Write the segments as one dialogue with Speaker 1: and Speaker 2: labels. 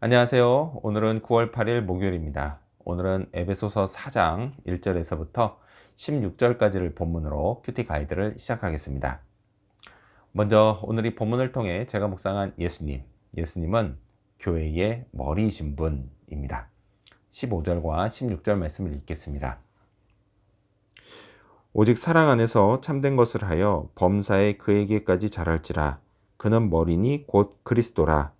Speaker 1: 안녕하세요. 오늘은 9월 8일 목요일입니다. 오늘은 에베소서 4장 1절에서부터 16절까지를 본문으로 큐티 가이드를 시작하겠습니다. 먼저 오늘 이 본문을 통해 제가 묵상한 예수님은 교회의 머리이신 분입니다. 15절과 16절 말씀을 읽겠습니다. 오직 사랑 안에서 참된 것을 하여 범사에 그에게까지 자랄지라. 그는 머리니 곧 그리스도라.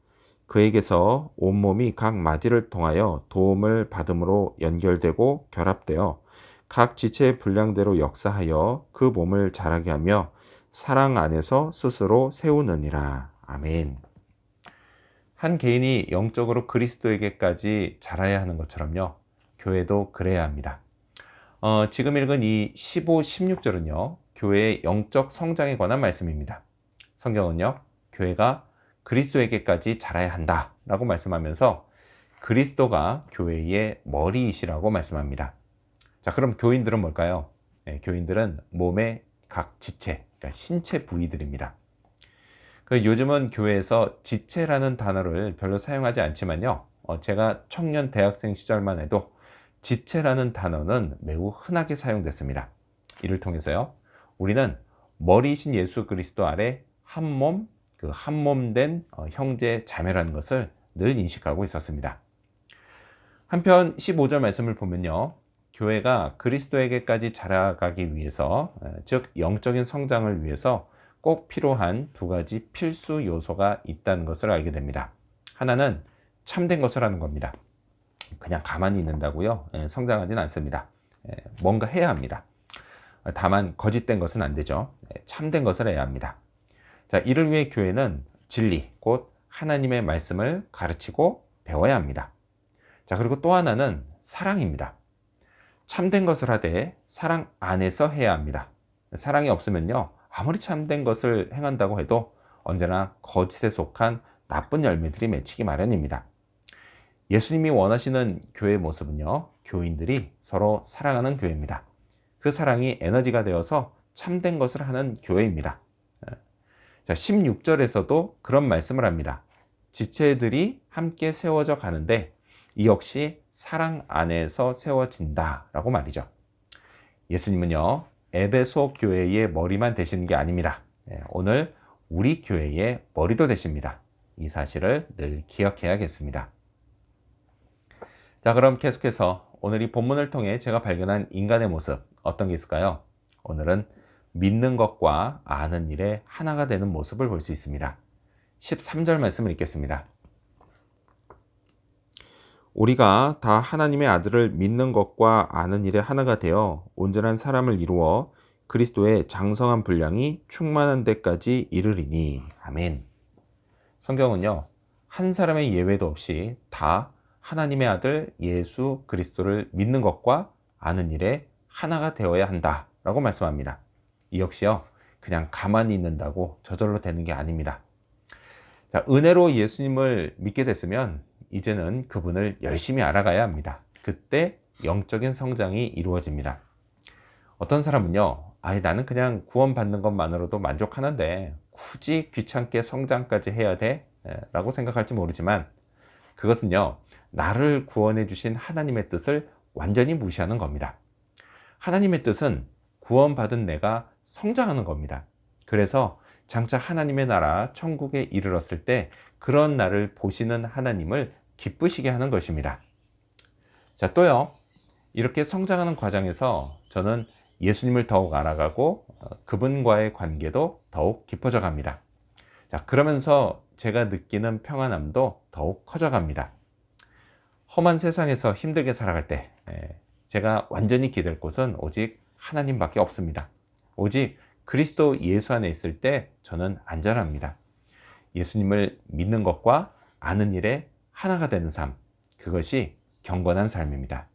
Speaker 1: 그에게서 온몸이 각 마디를 통하여 도움을 받음으로 연결되고 결합되어 각 지체의 분량대로 역사하여 그 몸을 자라게 하며 사랑 안에서 스스로 세우느니라. 아멘. 한 개인이 영적으로 그리스도에게까지 자라야 하는 것처럼요, 교회도 그래야 합니다. 지금 읽은 이 15, 16절은요, 교회의 영적 성장에 관한 말씀입니다. 성경은요, 교회가 그리스도에게까지 자라야 한다 라고 말씀하면서 그리스도가 교회의 머리이시라고 말씀합니다. 자, 그럼 교인들은 뭘까요? 교인들은 몸의 각 지체, 그러니까 신체 부위들입니다. 요즘은 교회에서 지체라는 단어를 별로 사용하지 않지만요, 제가 청년 대학생 시절만 해도 지체라는 단어는 매우 흔하게 사용됐습니다. 이를 통해서요, 우리는 머리이신 예수 그리스도 아래 한 몸, 그 한 몸 된 형제 자매라는 것을 늘 인식하고 있었습니다. 한편 15절 말씀을 보면요, 교회가 그리스도에게까지 자라가기 위해서, 즉 영적인 성장을 위해서 꼭 필요한 두 가지 필수 요소가 있다는 것을 알게 됩니다. 하나는 참된 것을 하는 겁니다. 그냥 가만히 있는다고요, 성장하지는 않습니다. 뭔가 해야 합니다. 다만 거짓된 것은 안 되죠. 참된 것을 해야 합니다. 자, 이를 위해 교회는 진리, 곧 하나님의 말씀을 가르치고 배워야 합니다. 자, 그리고 또 하나는 사랑입니다. 참된 것을 하되 사랑 안에서 해야 합니다. 사랑이 없으면요, 아무리 참된 것을 행한다고 해도 언제나 거짓에 속한 나쁜 열매들이 맺히기 마련입니다. 예수님이 원하시는 교회의 모습은요, 교인들이 서로 사랑하는 교회입니다. 그 사랑이 에너지가 되어서 참된 것을 하는 교회입니다. 자, 16절에서도 그런 말씀을 합니다. 지체들이 함께 세워져 가는데 이 역시 사랑 안에서 세워진다 라고 말이죠. 예수님은요, 에베소 교회의 머리만 되시는 게 아닙니다. 오늘 우리 교회의 머리도 되십니다. 이 사실을 늘 기억해야겠습니다. 자, 그럼 계속해서 오늘 이 본문을 통해 제가 발견한 인간의 모습, 어떤 게 있을까요? 오늘은 믿는 것과 아는 일에 하나가 되는 모습을 볼 수 있습니다. 13절 말씀을 읽겠습니다. 우리가 다 하나님의 아들을 믿는 것과 아는 일에 하나가 되어 온전한 사람을 이루어 그리스도의 장성한 분량이 충만한 데까지 이르리니. 아멘. 성경은요, 한 사람의 예외도 없이 다 하나님의 아들 예수 그리스도를 믿는 것과 아는 일에 하나가 되어야 한다 라고 말씀합니다. 이 역시요, 그냥 가만히 있는다고 저절로 되는 게 아닙니다. 자, 은혜로 예수님을 믿게 됐으면 이제는 그분을 열심히 알아가야 합니다. 그때 영적인 성장이 이루어집니다. 어떤 사람은요, 나는 그냥 구원받는 것만으로도 만족하는데 굳이 귀찮게 성장까지 해야 돼? 라고 생각할지 모르지만 그것은요, 나를 구원해 주신 하나님의 뜻을 완전히 무시하는 겁니다. 하나님의 뜻은 구원받은 내가 성장하는 겁니다. 그래서 장차 하나님의 나라 천국에 이르렀을 때 그런 나를 보시는 하나님을 기쁘시게 하는 것입니다. 자, 또요, 이렇게 성장하는 과정에서 저는 예수님을 더욱 알아가고 그분과의 관계도 더욱 깊어져 갑니다. 자, 그러면서 제가 느끼는 평안함도 더욱 커져 갑니다. 험한 세상에서 힘들게 살아갈 때 제가 완전히 기댈 곳은 오직 하나님밖에 없습니다. 오직 그리스도 예수 안에 있을 때 저는 안전합니다. 예수님을 믿는 것과 아는 일에 하나가 되는 삶, 그것이 경건한 삶입니다.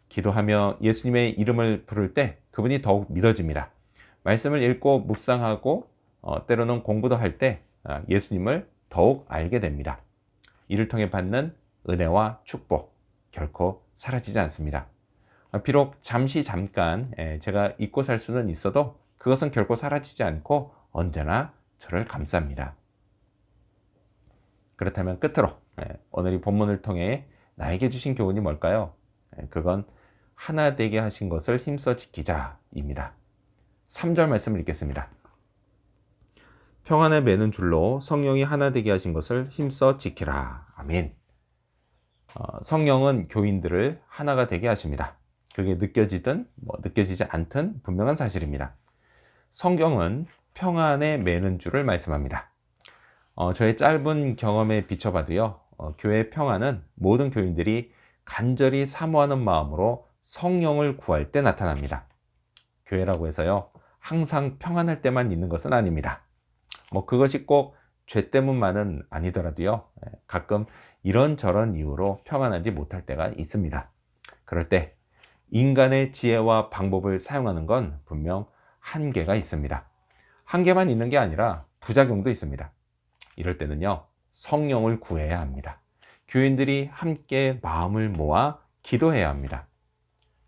Speaker 1: 기도하며 예수님의 이름을 부를 때 그분이 더욱 믿어집니다. 말씀을 읽고 묵상하고 때로는 공부도 할 때 예수님을 더욱 알게 됩니다. 이를 통해 받는 은혜와 축복 결코 사라지지 않습니다. 비록 잠깐 제가 잊고 살 수는 있어도 그것은 결코 사라지지 않고 언제나 저를 감쌉니다. 그렇다면 끝으로 오늘 이 본문을 통해 나에게 주신 교훈이 뭘까요? 그건 하나 되게 하신 것을 힘써 지키자입니다. 3절 말씀을 읽겠습니다. 평안에 매는 줄로 성령이 하나 되게 하신 것을 힘써 지키라. 아멘. 성령은 교인들을 하나가 되게 하십니다. 그게 느껴지든 느껴지지 않든 분명한 사실입니다. 성경은 평안에 매는 줄을 말씀합니다. 저의 짧은 경험에 비춰봐도요, 교회 평안은 모든 교인들이 간절히 사모하는 마음으로 성령을 구할 때 나타납니다. 교회라고 해서요, 항상 평안할 때만 있는 것은 아닙니다. 그것이 꼭 죄 때문만은 아니더라도요, 가끔 이런저런 이유로 평안하지 못할 때가 있습니다. 그럴 때 인간의 지혜와 방법을 사용하는 건 분명 한계가 있습니다. 한계만 있는 게 아니라 부작용도 있습니다. 이럴 때는요, 성령을 구해야 합니다. 교인들이 함께 마음을 모아 기도해야 합니다.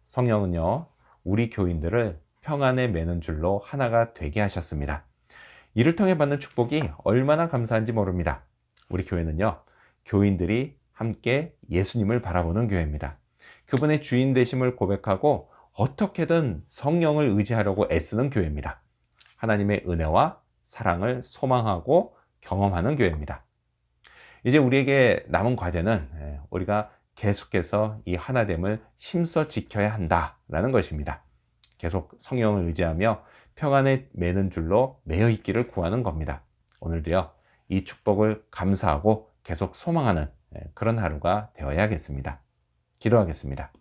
Speaker 1: 성령은요, 우리 교인들을 평안에 매는 줄로 하나가 되게 하셨습니다. 이를 통해 받는 축복이 얼마나 감사한지 모릅니다. 우리 교회는요, 교인들이 함께 예수님을 바라보는 교회입니다. 그분의 주인 되심을 고백하고 어떻게든 성령을 의지하려고 애쓰는 교회입니다. 하나님의 은혜와 사랑을 소망하고 경험하는 교회입니다. 이제 우리에게 남은 과제는 우리가 계속해서 이 하나됨을 힘써 지켜야 한다라는 것입니다. 계속 성령을 의지하며 평안에 매는 줄로 매여 있기를 구하는 겁니다. 오늘도요, 이 축복을 감사하고 계속 소망하는 그런 하루가 되어야겠습니다. 기도하겠습니다.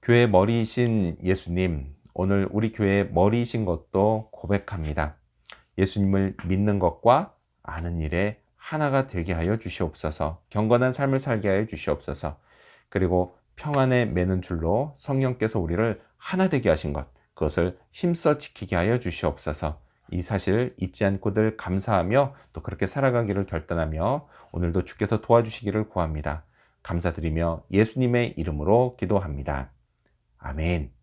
Speaker 1: 교회 머리이신 예수님, 오늘 우리 교회의 머리이신 것도 고백합니다. 예수님을 믿는 것과 아는 일에 하나가 되게 하여 주시옵소서. 경건한 삶을 살게 하여 주시옵소서. 그리고 평안에 매는 줄로 성령께서 우리를 하나 되게 하신 것, 그것을 힘써 지키게 하여 주시옵소서. 이 사실을 잊지 않고 늘 감사하며 또 그렇게 살아가기를 결단하며 오늘도 주께서 도와주시기를 구합니다. 감사드리며 예수님의 이름으로 기도합니다. 아멘.